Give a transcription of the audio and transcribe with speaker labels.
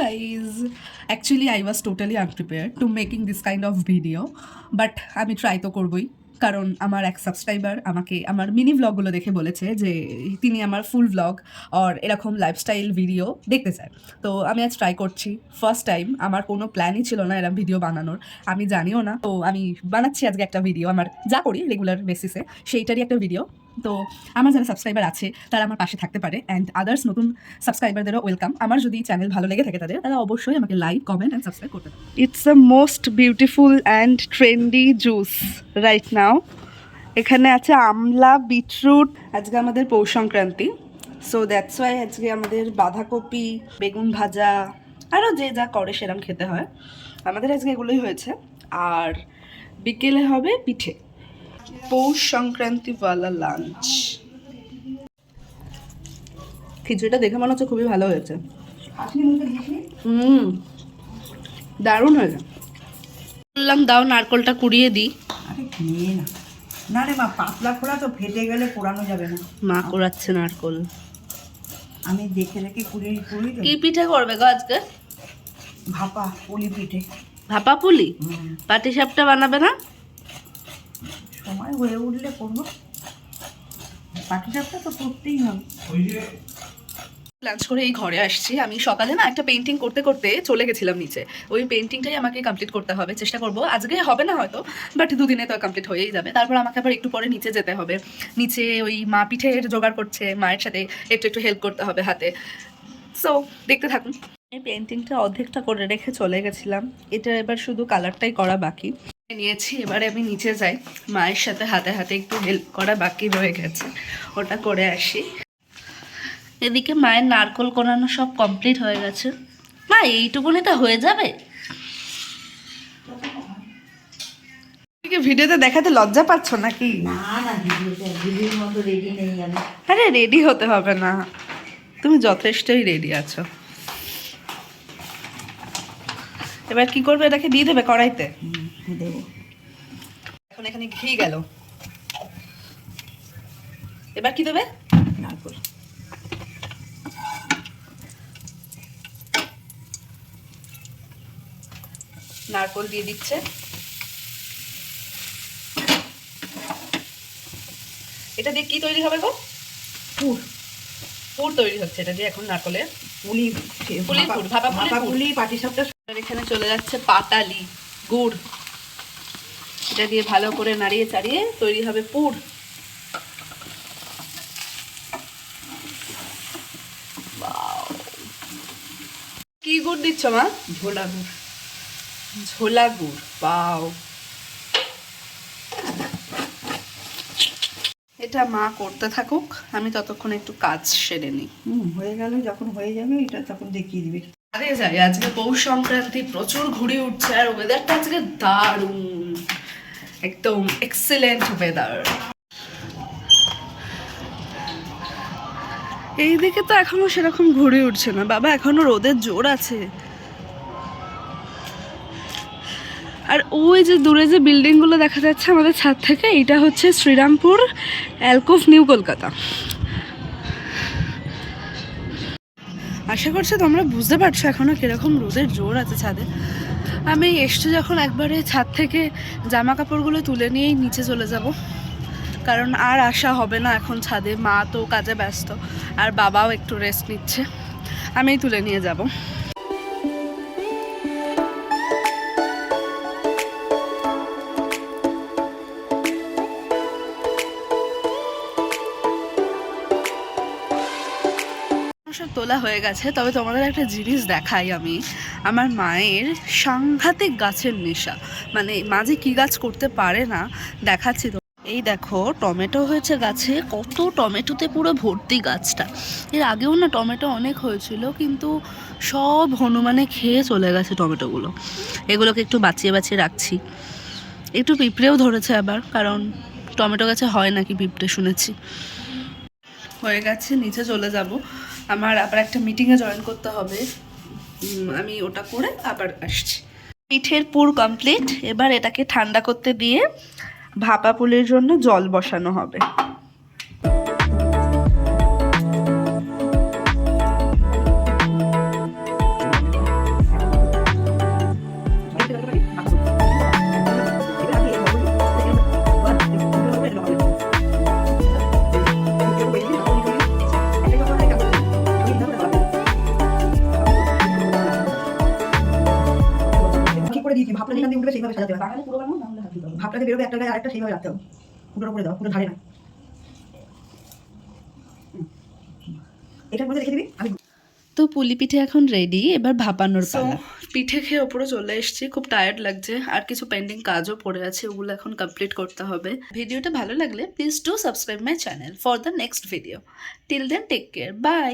Speaker 1: guys. Actually, I was totally unprepared to making this kind of video, but আমি try তো করবই, কারণ আমার এক সাবস্ক্রাইবার আমাকে আমার মিনি ভ্লগগুলো দেখে বলেছে যে তিনি আমার ফুল ভ্লগ আর এরকম লাইফস্টাইল ভিডিও দেখতে চায়। তো আমি আজ ট্রাই করছি, ফার্স্ট টাইম। আমার কোনো প্ল্যানই ছিল না এরকম ভিডিও বানানোর, আমি জানিও না। তো আমি বানাচ্ছি আজকে একটা ভিডিও, আমার যা করি রেগুলার বেসিসে সেইটারই একটা ভিডিও। তো আমার যারা সাবস্ক্রাইবার আছে তারা আমার পাশে থাকতে পারে, অ্যান্ড আদার্স নতুন সাবস্ক্রাইবারদেরও ওয়েলকাম। আমার যদি চ্যানেল ভালো লেগে থাকে তারা অবশ্যই আমাকে লাইক, কমেন্ট অ্যান্ড সাবস্ক্রাইব করতে পারে। It's the most beautiful and trendy juice right now. এখানে আছে আমলা, বিটরুট। আজকে আমাদের Poush Sankranti, so that's why আজকে আমাদের বাঁধাকপি, বেগুন ভাজা, আরও যে যা করে সেরকম খেতে হয়। আমাদের আজকে এগুলোই হয়েছে। আর বিকেলে হবে পিঠে, পৌষ সংক্রান্তিওয়ালা লাঞ্চ। খিচুড়িটা দেখে মনে হচ্ছে খুবই ভালো হয়েছে। দারুণ হয়েছে। বললাম দাও নারকলটা কুড়িয়ে দিই।
Speaker 2: না রে মা, পাতলা খোলা তো ফেটে গেলে পোড়ানো যাবে না।
Speaker 1: মা কোড়াচ্ছে নারকল,
Speaker 2: আমি দেখে দেখে কুড়িয়ে কুড়ি।
Speaker 1: কি পিঠে করবে গো আজকে?
Speaker 2: ভাপা পুলি পিঠে।
Speaker 1: ভাপা পুলি? পাটিসাপটা বানাবে না?
Speaker 2: সময় হয়ে উঠলে করবো। পাটিসাপটা তো করতেই হবে।
Speaker 1: লাঞ্চ করে এই ঘরে আসছি। আমি সকালে না একটা পেন্টিং করতে করতে চলে গেছিলাম নিচে। ওই পেন্টিংটাই আমাকে কমপ্লিট করতে হবে, চেষ্টা করব। আজকে হবে না হয়তো, বাট দুদিনে তো কমপ্লিট হয়েই যাবে। তারপর আমাকে আবার একটু পরে নিচে যেতে হবে। নিচে ওই মা পিঠের জোগাড় করছে, মায়ের সাথে একটু একটু হেল্প করতে হবে হাতে। সো দেখতে থাকুন। এই পেন্টিংটা অর্ধেকটা করে রেখে চলে গেছিলাম, এটা এবার শুধু কালারটাই করা বাকি নিয়েছি। এবারে আমি নিচে যাই, মায়ের সাথে হাতে হাতে একটু হেল্প করা বাকি রয়ে গেছে, ওটা করে আসি। এদিকে মায়ের নারকল কোরানো সব কমপ্লিট হয়ে গেছে। মা এইটুকুনিটা হয়ে যাবে? ভিডিওতে দেখাতে লজ্জা পাচ্ছ নাকি?
Speaker 2: না না, ভিডিওর মতো রেডি নেই আমি।
Speaker 1: আরে রেডি হতে হবে না, তুমি যথেষ্টই রেডি আছো। এবার কি করবে? এটাকে দিয়ে দেবে কড়াইতে?
Speaker 2: দেবো।
Speaker 1: এখন এখানে ঘি গেল, এবার কি দেবে?
Speaker 2: নারকল।
Speaker 1: নারকল দিয়ে দিচ্ছে। এটা দিয়ে কি তৈরি হবে গো?
Speaker 2: পুর।
Speaker 1: পুর তৈরি হচ্ছে এটা দিয়ে। এখন নারকলের
Speaker 2: পুলি
Speaker 1: পুলি পুর, ভাপা
Speaker 2: পুলি পাটিসাপটা।
Speaker 1: এখানে চলে যাচ্ছে পাটালি গুড়, এটা দিয়ে ভালো করে নাড়িয়ে চাড়িয়ে তৈরি হবে পুর। কি গুড় দিচ্ছ মা?
Speaker 2: ঝোলা গুড়।
Speaker 1: ঝোলা গুড়, পাও। এটা মা করতে থাকুক, আমি ততক্ষণ একটু কাজ সেরে নিই।
Speaker 2: হয়ে গেল, যখন হয়ে যাবে এটা তখন দেখিয়ে দিবে।
Speaker 1: আরে যাই, আজকে পৌষ সংক্রান্তি, প্রচুর ঘুরে উঠছে, আর ওয়েদারটা আজকে দারুণ, একদম এক্সেলেন্ট ওয়েদার। এইদিকে তো এখনো সেরকম ঘুরে উঠছে না বাবা, এখনো রোদের জোর আছে। আর ওই যে দূরে যে বিল্ডিংগুলো দেখা যাচ্ছে আমাদের ছাদ থেকে, এটা হচ্ছে শ্রীরামপুর অ্যালকোভ নিউ কলকাতা। আশা করছি তোমরা বুঝতে পারছো এখনো কিরকম রোদের জোর আছে ছাদে। আমি এসছি যখন একবারে ছাদ থেকে জামা কাপড়গুলো তুলে নিয়েই নিচে চলে যাব, কারণ আর আসা হবে না এখন ছাদে। মা তো কাজে ব্যস্ত, আর বাবাও একটু রেস্ট নিচ্ছে, আমিই তুলে নিয়ে যাব। সব তোলা হয়ে গেছে, তবে তোমাদের একটা জিনিস দেখাই আমি। আমার মায়ের সাংঘাতিক গাছের নেশা, মানে মা যে কী গাছ করতে পারে না দেখাচ্ছি তো। এই দেখো টমেটো হয়েছে গাছে, কত টমেটোতে পুরো ভর্তি গাছটা। এর আগেও না টমেটো অনেক হয়েছিল, কিন্তু সব হনুমানে খেয়ে চলে গেছে টমেটোগুলো। এগুলোকে একটু বাঁচিয়ে বাঁচিয়ে রাখছি। একটু পিঁপড়েও ধরেছে আবার, কারণ টমেটো গাছে হয় নাকি পিঁপড়ে শুনেছি। হয়ে গেছে, নিচে চলে যাব। আমার আবার একটা মিটিংয়ে জয়েন করতে হবে, আমি ওটা করে আবার আসছি। পিঠের পুর কমপ্লিট, এবার এটাকে ঠান্ডা করতে দিয়ে ভাপা পুলির জন্য জল বসানো হবে। পারলে পুরো বানাও, না হলে হাত দিতে হবে।
Speaker 2: ভাবটাকে বেরোবে একটা গায়ে আরেকটা সেইভাবে রাখতে হবে। পুরোর উপরে দাও, পুরো ধারে না। এটার মধ্যে রেখে দিবি, আমি
Speaker 1: তো পুলি পিঠে এখন রেডি, এবার ভাপানোর পালা। পিঠে খেয়ে ওপরে চলে এসেছি, খুব টায়ার্ড লাগছে, আর কিছু পেন্ডিং কাজও পড়ে আছে, ওগুলো এখন কমপ্লিট করতে হবে। ভিডিওটা ভালো লাগলে please do subscribe my channel for the next video. Till then take care, by.